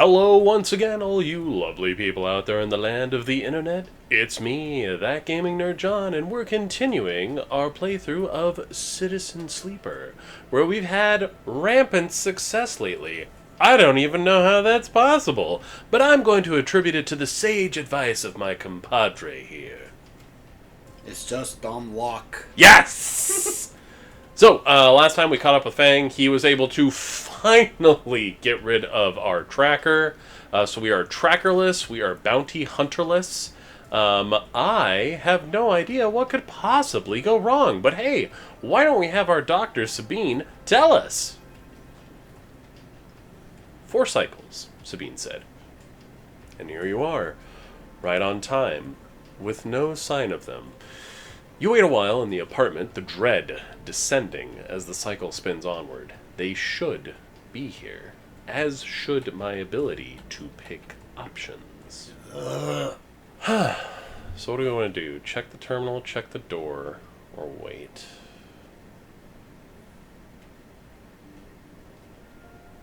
Hello once again, all you lovely people out there in the land of the internet. It's me, that gaming nerd John, and we're continuing our playthrough of Citizen Sleeper, where we've had rampant success lately. I don't even know how that's possible, but I'm going to attribute it to the sage advice of my compadre here. It's just dumb luck. Yes! So, last time we caught up with Fang, he was able to finally get rid of our tracker. So we are trackerless, we are bounty hunterless. I have no idea what could possibly go wrong, but hey, why don't we have our doctor, Sabine, tell us? 4 cycles, Sabine said. And here you are, right on time, with no sign of them. You wait a while in the apartment, the dread descending as the cycle spins onward. They should be here, as should my ability to pick options. So what do we want to do? Check the terminal, check the door, or wait?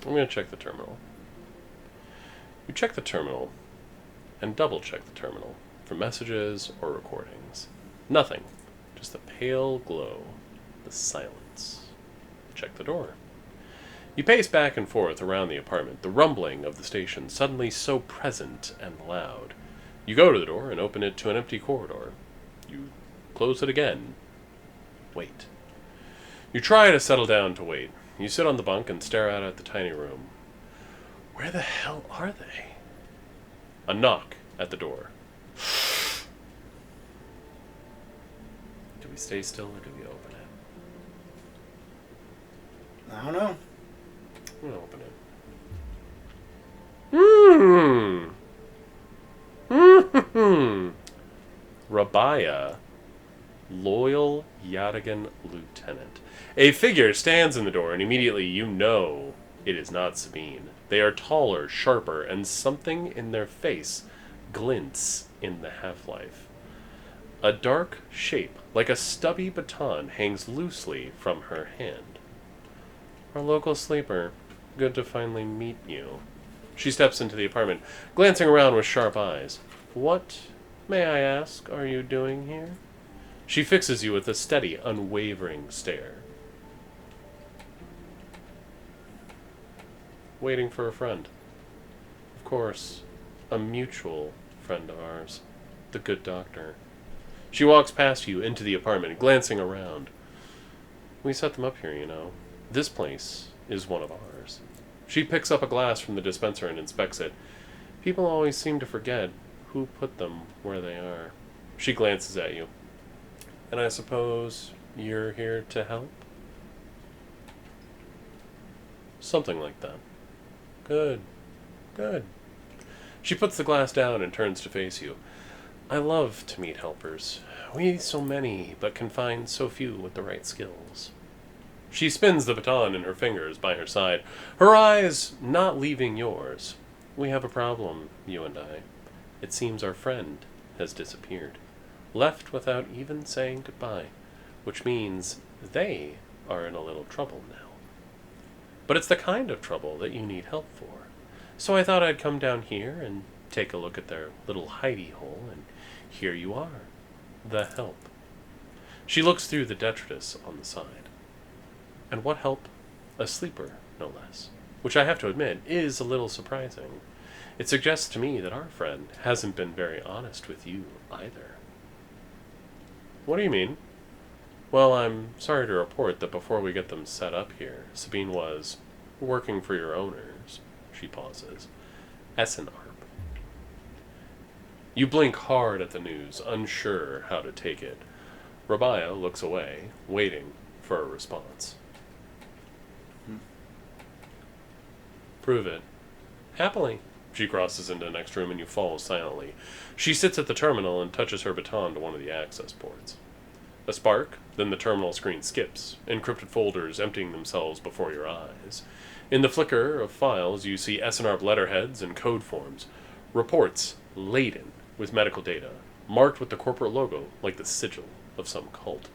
I'm going to check the terminal. You check the terminal, and double check the terminal for messages or recordings. Nothing. Just the pale glow, the silence. Check the door. You pace back and forth around the apartment, the rumbling of the station suddenly so present and loud. You go to the door and open it to an empty corridor. You close it again. Wait. You try to settle down to wait. You sit on the bunk and stare out at the tiny room. Where the hell are they? A knock at the door. Do we stay still or do we open it? I don't know. I'm gonna open it. Rabaya, loyal Yadigan lieutenant. A figure stands in the door, and immediately you know it is not Sabine. They are taller, sharper, and something in their face glints in the half-life. A dark shape, like a stubby baton, hangs loosely from her hand. Our local sleeper. Good to finally meet you. She steps into the apartment, glancing around with sharp eyes. What, may I ask, are you doing here? She fixes you with a steady, unwavering stare. Waiting for a friend. Of course, a mutual friend of ours, the good doctor. She walks past you into the apartment, glancing around. We set them up here, you know. This place is one of ours. She picks up a glass from the dispenser and inspects it. People always seem to forget who put them where they are. She glances at you. And I suppose you're here to help? Something like that. Good. Good. She puts the glass down and turns to face you. I love to meet helpers. We need so many, but can find so few with the right skills. She spins the baton in her fingers by her side, her eyes not leaving yours. We have a problem, you and I. It seems our friend has disappeared, left without even saying goodbye, which means they are in a little trouble now. But it's the kind of trouble that you need help for. So I thought I'd come down here and take a look at their little hidey hole, and here you are, the help. She looks through the detritus on the side. And what help? A sleeper, no less. Which I have to admit is a little surprising. It suggests to me that our friend hasn't been very honest with you either. What do you mean? Well, I'm sorry to report that before we get them set up here, Sabine was working for your owners. She pauses. Essenarp. You blink hard at the news, unsure how to take it. Rabaya looks away, waiting for a response. Prove it. Happily. She crosses into the next room and you follow silently. She sits at the terminal and touches her baton to one of the access ports. A spark, then the terminal screen skips, encrypted folders emptying themselves before your eyes. In the flicker of files, you see SNARP letterheads and code forms. Reports laden with medical data, marked with the corporate logo like the sigil of some cult.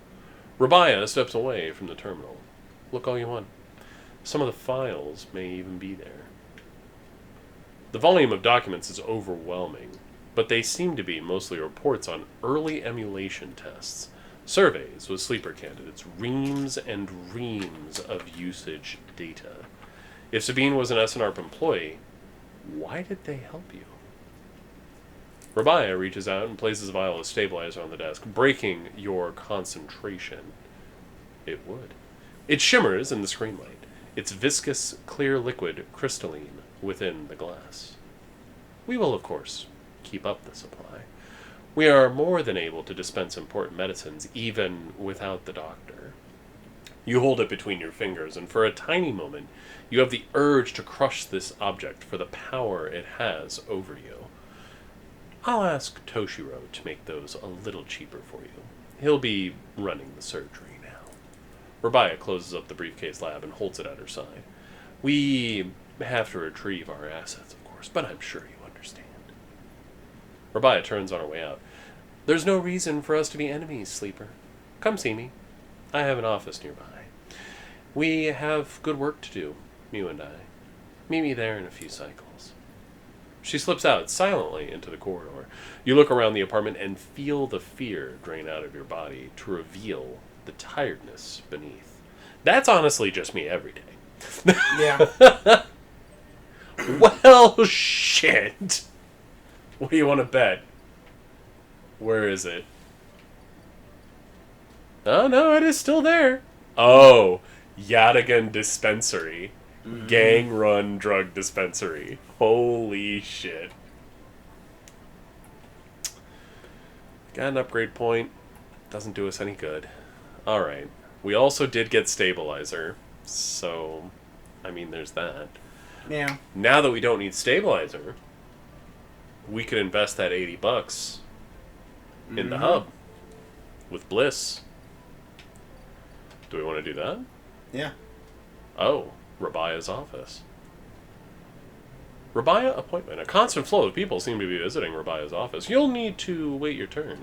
Rabaya steps away from the terminal. Look all you want. Some of the files may even be there. The volume of documents is overwhelming, but they seem to be mostly reports on early emulation tests, surveys with sleeper candidates, reams and reams of usage data. If Sabine was an SNARP employee, why did they help you? Rabaya reaches out and places a vial of stabilizer on the desk, breaking your concentration. It would. It shimmers in the screen light, its viscous, clear liquid crystalline within the glass. We will, of course, keep up the supply. We are more than able to dispense important medicines, even without the doctor. You hold it between your fingers, and for a tiny moment, you have the urge to crush this object for the power it has over you. I'll ask Toshiro to make those a little cheaper for you. He'll be running the surgery now. Rabaya closes up the briefcase lab and holds it at her side. We have to retrieve our assets, of course, but I'm sure you understand. Rabaya turns on her way out. There's no reason for us to be enemies, Sleeper. Come see me. I have an office nearby. We have good work to do, you and I. Meet me there in a few cycles. She slips out silently into the corridor. You look around the apartment and feel the fear drain out of your body to reveal the tiredness beneath. That's honestly just me every day. Yeah. Well, shit. What do you want to bet? Where is it? Oh, no, it is still there. Oh, Yadigan Dispensary. Mm-hmm. Gang run drug dispensary. Holy shit. Got an upgrade point. Doesn't do us any good. Alright. We also did get stabilizer. So, I mean, there's that. Yeah. Now that we don't need stabilizer, we could invest that $80 in the hub with Bliss. Do we want to do that? Yeah. Oh, Rabaya's office. Rabaya appointment. A constant flow of people seem to be visiting Rabaya's office. You'll need to wait your turn,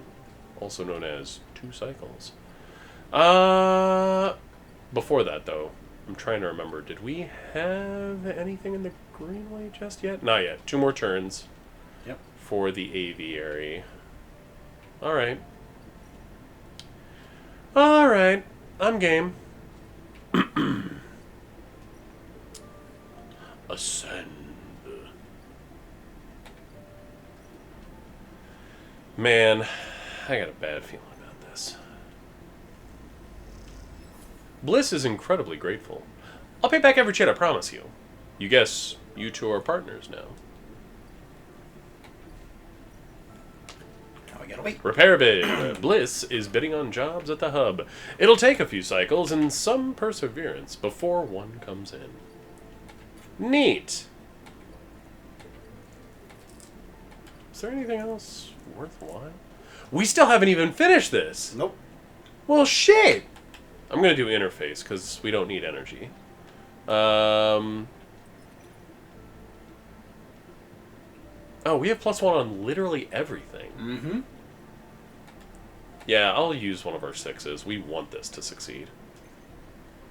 also known as 2 cycles. Before that, though, I'm trying to remember. Did we have anything in the Greenway just yet? Not yet. 2 more turns. Yep. For the aviary. Alright. Alright. I'm game. Ascend. Man, I got a bad feeling about this. Bliss is incredibly grateful. I'll pay back every chit, I promise you. You guess you 2 are partners now. Now we gotta wait. Repair bid. Bliss is bidding on jobs at the hub. It'll take a few cycles and some perseverance before one comes in. Neat. Is there anything else worthwhile? We still haven't even finished this. Nope. Well, shit. I'm going to do interface because we don't need energy. Oh, we have +1 on literally everything. Mm-hmm. Yeah, I'll use one of our 6s. We want this to succeed.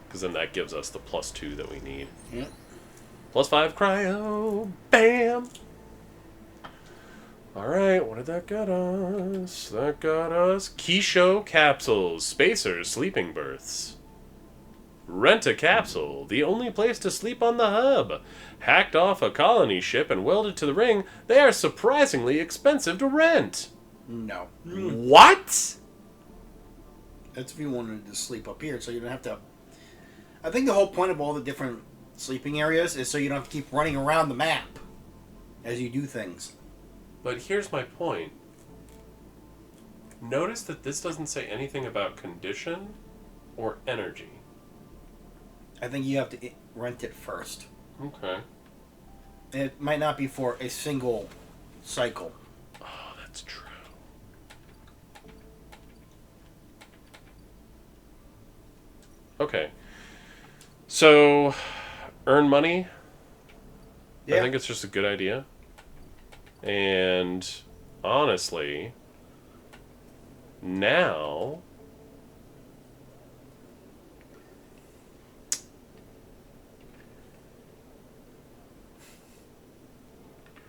Because then that gives us the +2 that we need. Yep. +5 cryo. Bam! Alright, what did that get us? That got us Kisho capsules, spacers, sleeping berths. Rent a capsule, the only place to sleep on the hub. Hacked off a colony ship and welded to the ring, they are surprisingly expensive to rent. No. What? That's if you wanted to sleep up here, so you don't have to... I think the whole point of all the different sleeping areas is so you don't have to keep running around the map as you do things. But here's my point. Notice that this doesn't say anything about condition or energy. I think you have to rent it first. Okay. It might not be for a single cycle. Oh, that's true. Okay. So, earn money. Yeah. I think it's just a good idea. And honestly, now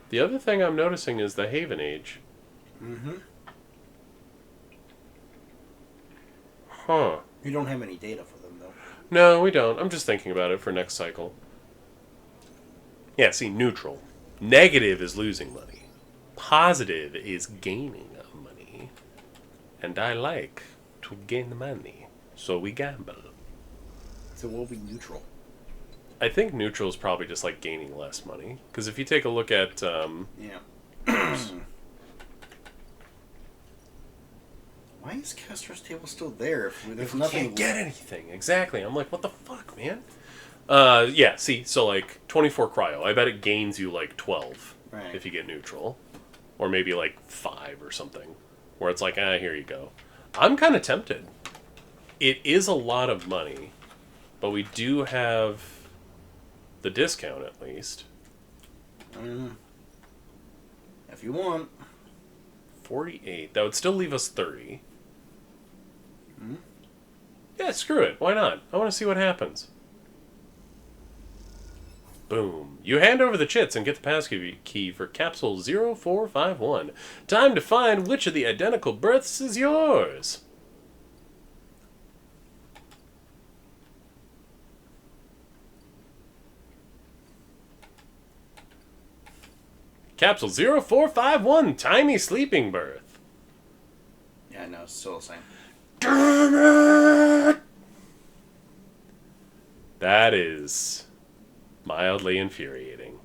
The other thing I'm noticing is the Haven Age. Mm-hmm. Huh. You don't have any data for them, though. No, we don't. I'm just thinking about it for next cycle. Yeah, see, neutral. Negative is losing money. Positive is gaining money. And I like to gain money. So we gamble. So we'll be neutral. I think neutral is probably just like gaining less money. Because if you take a look at... Yeah. Why is Kester's table still there if there's nothing? Can't get anything. Exactly. I'm like, what the fuck, man? Yeah, see, so like 24 cryo. I bet it gains you like 12 Right. if you get neutral. Or maybe like 5 or something. Where it's like, here you go. I'm kind of tempted. It is a lot of money. But we do have the discount at least. If you want. 48. That would still leave us 30. Yeah, screw it. Why not? I want to see what happens. Boom. You hand over the chits and get the passkey for capsule 0451. Time to find which of the identical berths is yours. Capsule 0451, tiny sleeping berth. Yeah, no, it's still the same. Damn it! That is mildly infuriating.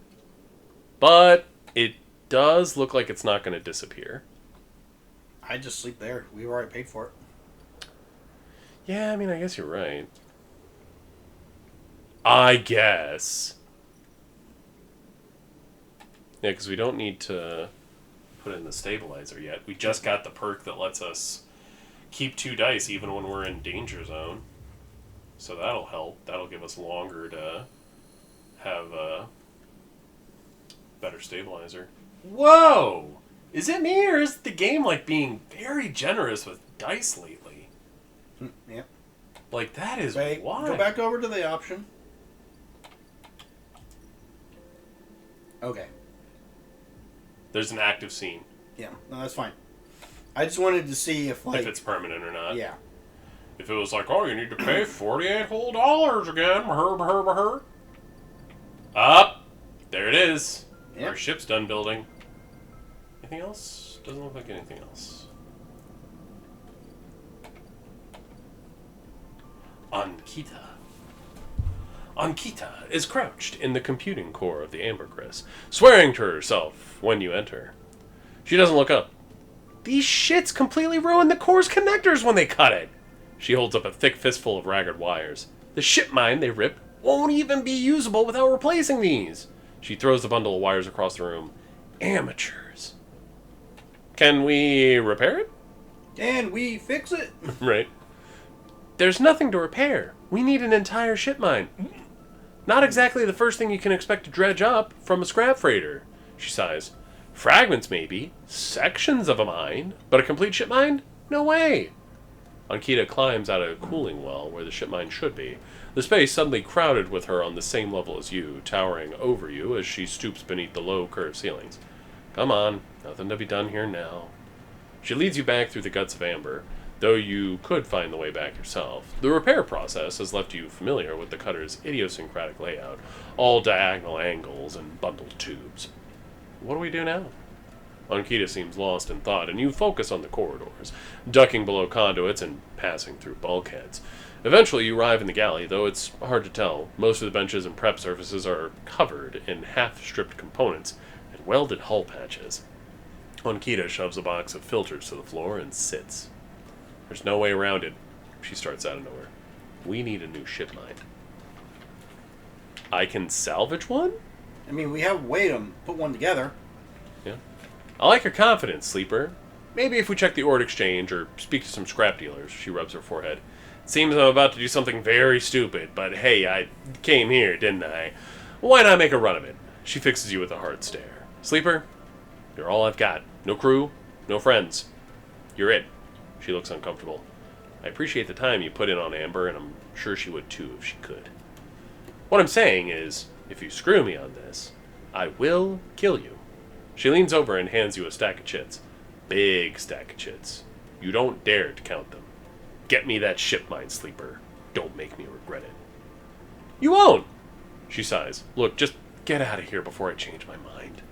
But it does look like it's not going to disappear. I just sleep there. We've already paid for it. Yeah, I mean, I guess you're right. I guess. Yeah, because we don't need to put in the stabilizer yet. We just got the perk that lets us keep 2 dice even when we're in danger zone. So that'll help. That'll give us longer to have a better stabilizer. Whoa! Is it me or is the game like being very generous with dice lately? Yep. Like that is Wait, why. go back over to the option. Okay. There's an active scene. Yeah, no, that's fine. I just wanted to see if If it's permanent or not. Yeah. If it was like, oh, you need to pay $48 whole dollars again. Her. Up. There it is. Yep. Our ship's done building. Anything else? Doesn't look like anything else. Ankita. Ankita is crouched in the computing core of the Ambergris, swearing to herself when you enter. She doesn't look up. These shits completely ruined the core's connectors when they cut it. She holds up a thick fistful of ragged wires. The ship mine they ripped won't even be usable without replacing these. She throws the bundle of wires across the room. Amateurs. Can we repair it? Can we fix it? Right. There's nothing to repair. We need an entire ship mine. Not exactly the first thing you can expect to dredge up from a scrap freighter. She sighs. Fragments, maybe. Sections of a mine. But a complete ship mine? No way. Ankita climbs out of a cooling well where the ship mine should be. The space suddenly crowded with her on the same level as you, towering over you as she stoops beneath the low curved ceilings. Come on, nothing to be done here now. She leads you back through the guts of Amber, though you could find the way back yourself. The repair process has left you familiar with the cutter's idiosyncratic layout, all diagonal angles and bundled tubes. What do we do now? Ankita seems lost in thought, and you focus on the corridors, ducking below conduits and passing through bulkheads. Eventually you arrive in the galley, though it's hard to tell. Most of the benches and prep surfaces are covered in half-stripped components and welded hull patches. Ankita shoves a box of filters to the floor and sits. There's no way around it. She starts out of nowhere. We need a new ship mine. I can salvage one? I mean, we have a way to put one together. Yeah. I like your confidence, Sleeper. Maybe if we check the ord exchange or speak to some scrap dealers. She rubs her forehead. It seems I'm about to do something very stupid, but hey, I came here, didn't I? Why not make a run of it? She fixes you with a hard stare. Sleeper, you're all I've got. No crew, no friends. You're it. She looks uncomfortable. I appreciate the time you put in on Amber, and I'm sure she would too if she could. What I'm saying is, if you screw me on this, I will kill you. She leans over and hands you a stack of chits. Big stack of chits. You don't dare to count them. Get me that ship mine, Sleeper. Don't make me regret it. You won't! She sighs. Look, just get out of here before I change my mind.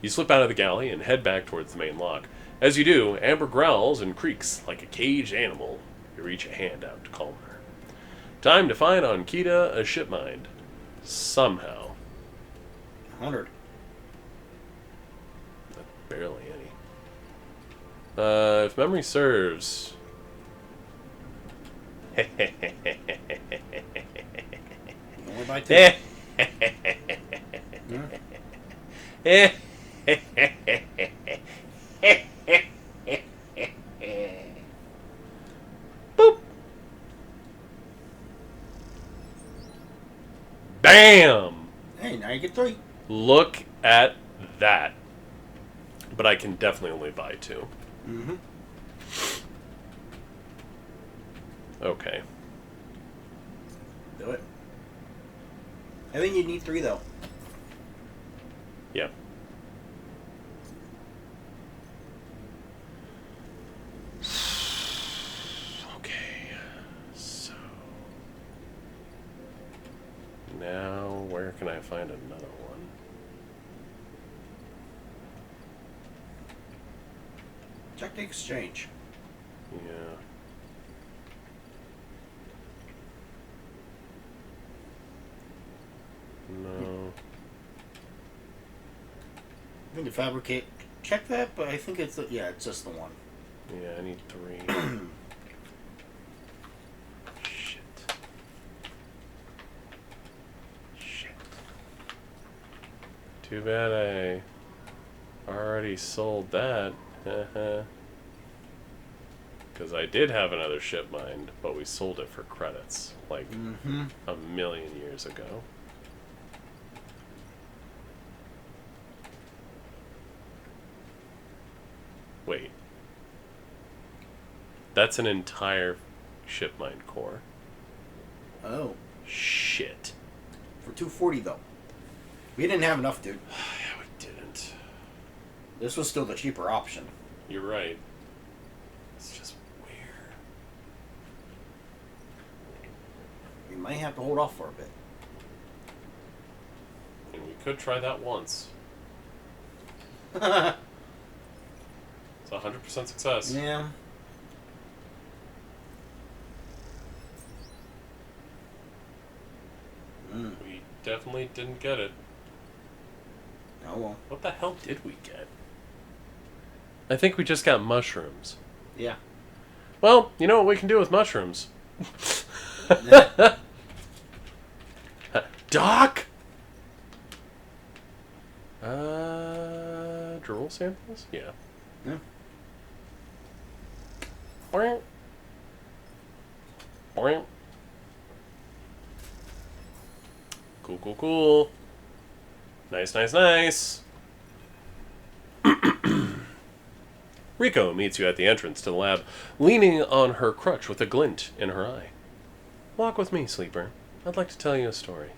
You slip out of the galley and head back towards the main lock. As you do, Amber growls and creaks like a caged animal. You reach a hand out to calm her. Time to find on Kita a ship mind. Somehow. 100. Barely any. If memory serves. Only by 2. Boop. Bam! Hey, now you get 3. Look at that. But I can definitely only buy 2. Mm-hmm. Okay. Do it. I think you need 3, though. Yeah. Okay. So. Now, where can I find another one? Check the exchange. Yeah. No. I think the fabricate. Check that, but I think it's yeah, it's just the one. Yeah, I need 3. Shit. Shit. Too bad I already sold that. Because I did have another ship mind, but we sold it for credits, like a million years ago. Wait. That's an entire ship mind core. Oh, Shit. for 240 though. We didn't have enough, dude. Yeah, we didn't. This was still the cheaper option. You're right. It's just weird. We might have to hold off for a bit. And we could try that once. It's 100% success. Yeah. We definitely didn't get it. Oh well. What the hell did we get? I think we just got mushrooms. Yeah. Well, you know what we can do with mushrooms? Doc? Drool samples? Yeah. Yeah. Boing. Boing. Cool, cool, cool. Nice, nice, nice. Rico meets you at the entrance to the lab, leaning on her crutch with a glint in her eye. Walk with me, Sleeper. I'd like to tell you a story.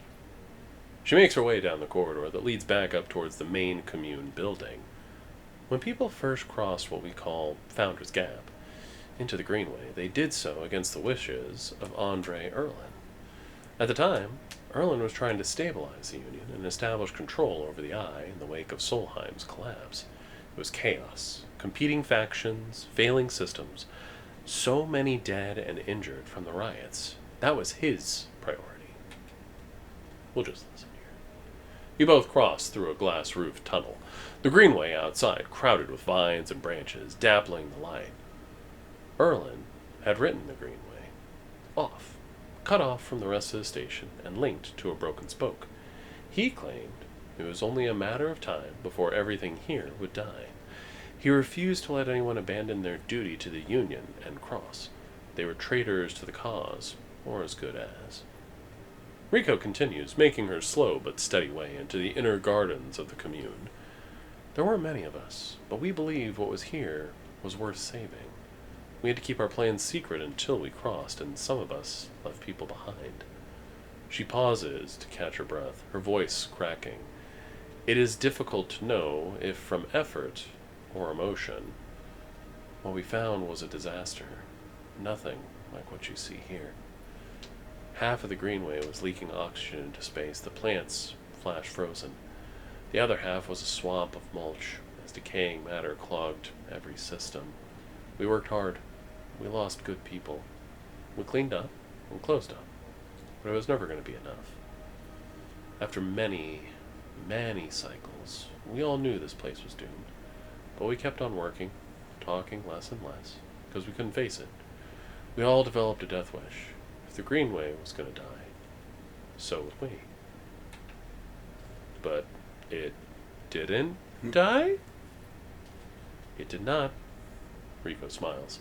She makes her way down the corridor that leads back up towards the main commune building. When people first crossed what we call Founder's Gap into the Greenway, they did so against the wishes of Andre Erlin. At the time, Erlin was trying to stabilize the Union and establish control over the Eye in the wake of Solheim's collapse. It was chaos, competing factions, failing systems, so many dead and injured from the riots. That was his priority. We'll just listen here. You both crossed through a glass-roofed tunnel, the greenway outside crowded with vines and branches, dappling the light. Erlin had written the greenway off, cut off from the rest of the station and linked to a broken spoke. He claimed it was only a matter of time before everything here would die. He refused to let anyone abandon their duty to the Union and cross. They were traitors to the cause, or as good as. Rico continues, making her slow but steady way into the inner gardens of the commune. There weren't many of us, but we believed what was here was worth saving. We had to keep our plans secret until we crossed, and some of us left people behind. She pauses to catch her breath, her voice cracking. It is difficult to know if from effort or emotion. What we found was a disaster. Nothing like what you see here. Half of the greenway was leaking oxygen into space, the plants flash frozen. The other half was a swamp of mulch, as decaying matter clogged every system. We worked hard. We lost good people. We cleaned up and closed up. But it was never going to be enough. After many, many cycles, we all knew this place was doomed. But we kept on working, talking less and less, because we couldn't face it. We all developed a death wish. If the Greenway was going to die, so would we. But it didn't die? It did not. Rico smiles.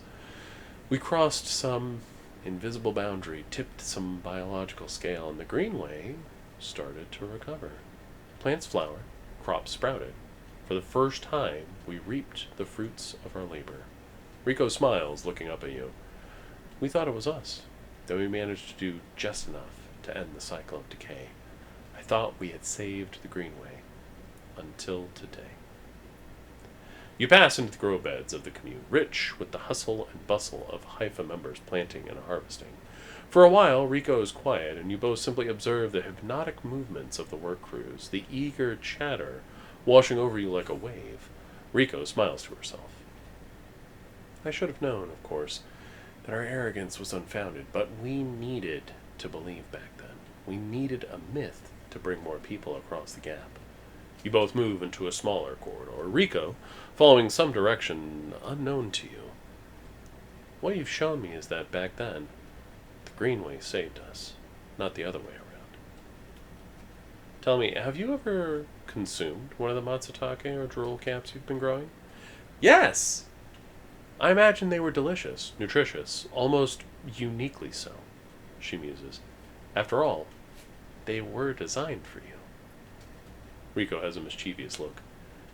We crossed some invisible boundary, tipped some biological scale, and the Greenway started to recover. Plants flowered, crops sprouted. For the first time, we reaped the fruits of our labor. Rico smiles, looking up at you. We thought it was us, that we managed to do just enough to end the cycle of decay. I thought we had saved the Greenway. Until today. You pass into the grow beds of the commune, rich with the hustle and bustle of Haifa members planting and harvesting. For a while, Rico is quiet, and you both simply observe the hypnotic movements of the work crews, the eager chatter washing over you like a wave. Rico smiles to herself. I should have known, of course, that our arrogance was unfounded, but we needed to believe back then. We needed a myth to bring more people across the gap. You both move into a smaller corridor, Rico following some direction unknown to you. What you've shown me is that back then, the Greenway saved us, not the other way around. Tell me, have you ever consumed one of the matsutake or drool caps you've been growing? Yes! I imagine they were delicious, nutritious, almost uniquely so, she muses. After all, they were designed for you. Rico has a mischievous look.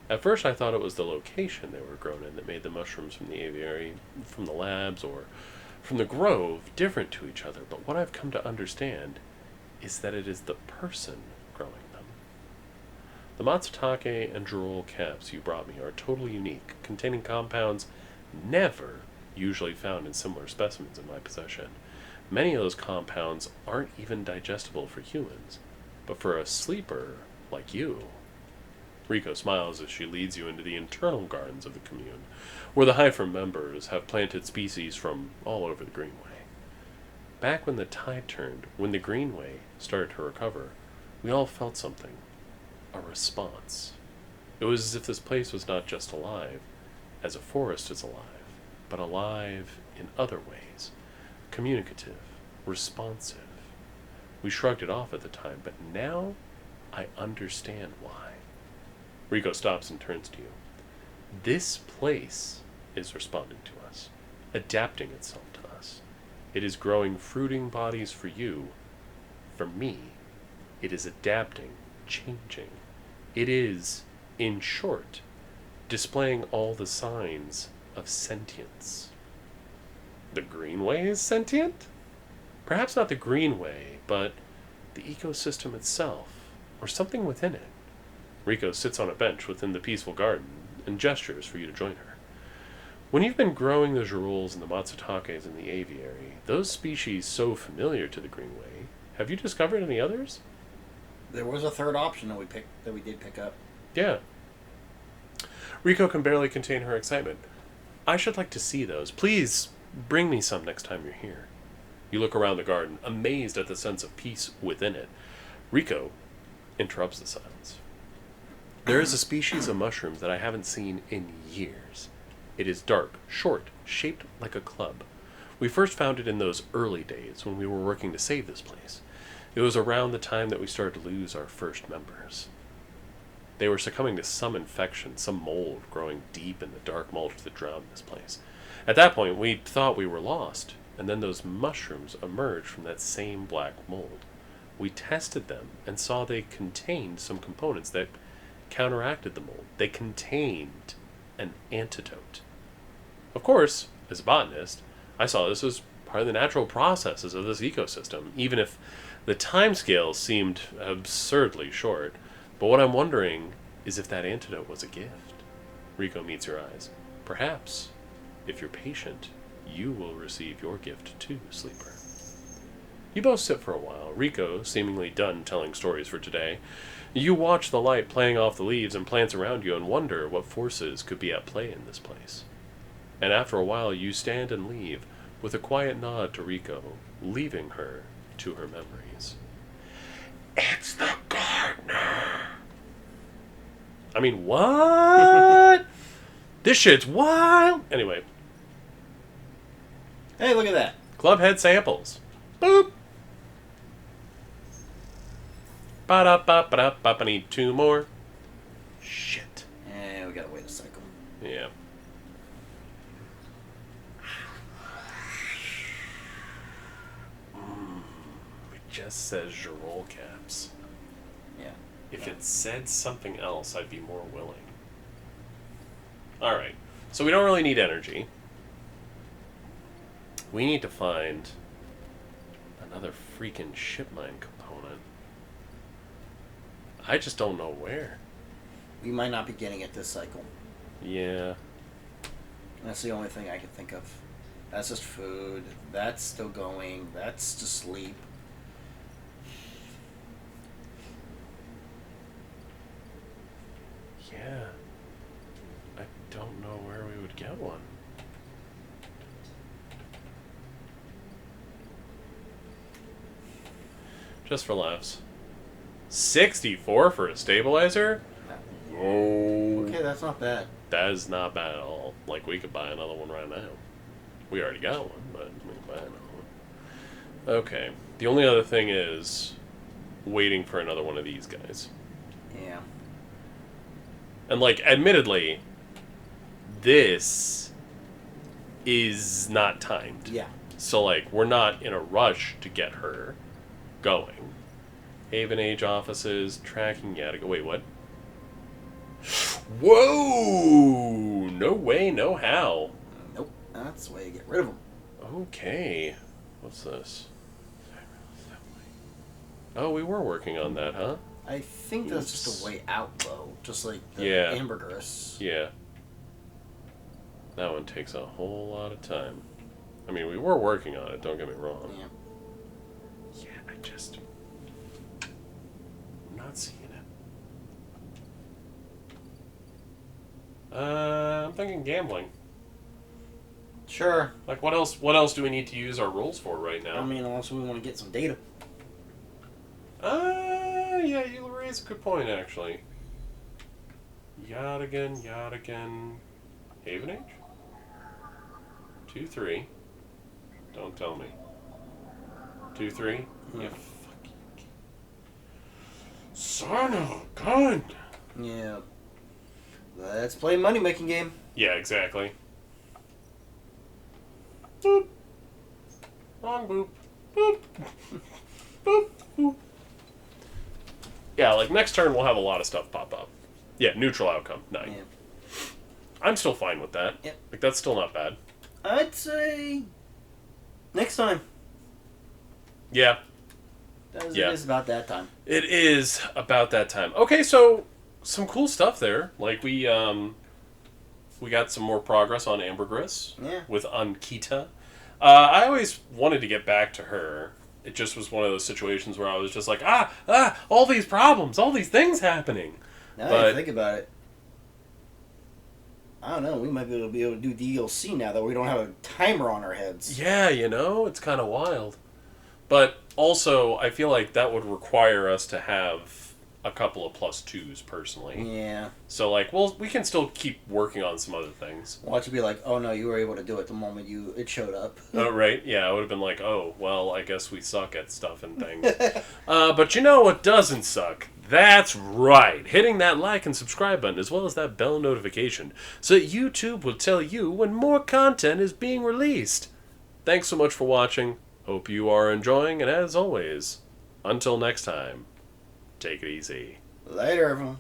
At first I thought it was the location they were grown in that made the mushrooms from the aviary, from the labs, or from the grove different to each other, but what I've come to understand is that it is the person growing them. The matsutake and drool caps you brought me are totally unique, containing compounds never usually found in similar specimens in my possession. Many of those compounds aren't even digestible for humans, but for a sleeper like you. Rico smiles as she leads you into the internal gardens of the commune, where the Haifa members have planted species from all over the Greenway. Back when the tide turned, when the Greenway started to recover, we all felt something. A response. It was as if this place was not just alive, as a forest is alive, but alive in other ways. Communicative, responsive. We shrugged it off at the time, but now I understand why. Rico stops and turns to you. This place is responding to us, adapting itself to us. It is growing fruiting bodies for you. For me, it is adapting, changing. It is, in short, displaying all the signs of sentience. The Greenway is sentient? Perhaps not the Greenway, but the ecosystem itself, or something within it. Rico sits on a bench within the peaceful garden and gestures for you to join her. When you've been growing the Gerules and the Matsutakes in the aviary, those species so familiar to the Greenway, have you discovered any others? There was a third option that we did pick up. Yeah. Rico can barely contain her excitement. I should like to see those. Please bring me some next time you're here. You look around the garden, amazed at the sense of peace within it. Rico interrupts the silence. There is a species of mushroom that I haven't seen in years. It is dark, short, shaped like a club. We first found it in those early days when we were working to save this place. It was around the time that we started to lose our first members. They were succumbing to some infection, some mold growing deep in the dark mulch that drowned this place. At that point, we thought we were lost, and then those mushrooms emerged from that same black mold. We tested them and saw they contained some components that counteracted the mold. They contained an antidote. Of course, as a botanist, I saw this as part of the natural processes of this ecosystem, even if the timescale seemed absurdly short. But what I'm wondering is if that antidote was a gift. Rico meets your eyes. Perhaps, if you're patient, you will receive your gift too, sleeper. You both sit for a while, Rico seemingly done telling stories for today. You watch the light playing off the leaves and plants around you and wonder what forces could be at play in this place. And after a while, you stand and leave, with a quiet nod to Rico, leaving her to her memories. It's the gardener! I mean, what? This shit's wild! Anyway. Hey, look at that. Clubhead samples. Boop! Ba-da-ba-ba-da-ba. I need 2 more. Shit. And we gotta wait a cycle. Yeah. It just says Girol caps. Yeah. If it said something else, I'd be more willing. Alright. So we don't really need energy. We need to find another freaking ship mine component. I just don't know where. We might not be getting it this cycle. Yeah. That's the only thing I can think of. That's just food. That's still going. That's to sleep. Yeah. I don't know where we would get one. Just for laughs. 64 for a stabilizer? Oh. Okay, that's not bad. That is not bad at all. Like, we could buy another one right now. We already got one, but we can buy another one. Okay. The only other thing is waiting for another one of these guys. Yeah. And, like, admittedly, this is not timed. Yeah. So, like, we're not in a rush to get her going. Haven Age offices, tracking Yatigo. Wait, what? Whoa! No way, no how. Nope. That's the way you get rid of them. Okay. What's this? Oh, we were working on that, huh? I think that's just a way out, though. Just like the Yeah. ambergris. Yeah. That one takes a whole lot of time. I mean, we were working on it, don't get me wrong. Yeah. Yeah, I'm not seeing it. I'm thinking gambling. Sure. Like, what else do we need to use our rules for right now? I mean, unless we want to get some data. Yeah, you raise a good point, actually. Yadigan. Haven Age? 2-3. Don't tell me. 2-3? Yeah, fucking... Son of a gun! Yeah. Let's play a money-making game. Yeah, exactly. Boop. Wrong boop. Boop. Boop. Boop. Yeah, like, next turn we'll have a lot of stuff pop up. Yeah, neutral outcome. 9. Yeah. I'm still fine with that. Yep. Like, that's still not bad. I'd say next time. Yeah. It Yeah. is about that time. It is about that time. Okay, so some cool stuff there. Like, we got some more progress on Ambergris. Yeah. With Ankita. I always wanted to get back to her. It just was one of those situations where I was just like, all these problems, all these things happening. Now that I think about it, I don't know. We might be able to do DLC now that we don't have a timer on our heads. Yeah, it's kind of wild. But also, I feel like that would require us to have a couple of +2s personally. Yeah. So, like, we can still keep working on some other things. Watch it be like, oh no, you were able to do it the moment it showed up. Oh, right. Yeah, I would have been like, oh, well, I guess we suck at stuff and things. But you know what doesn't suck? That's right. Hitting that like and subscribe button as well as that bell notification so that YouTube will tell you when more content is being released. Thanks so much for watching. Hope you are enjoying, and as always, until next time, take it easy. Later, everyone.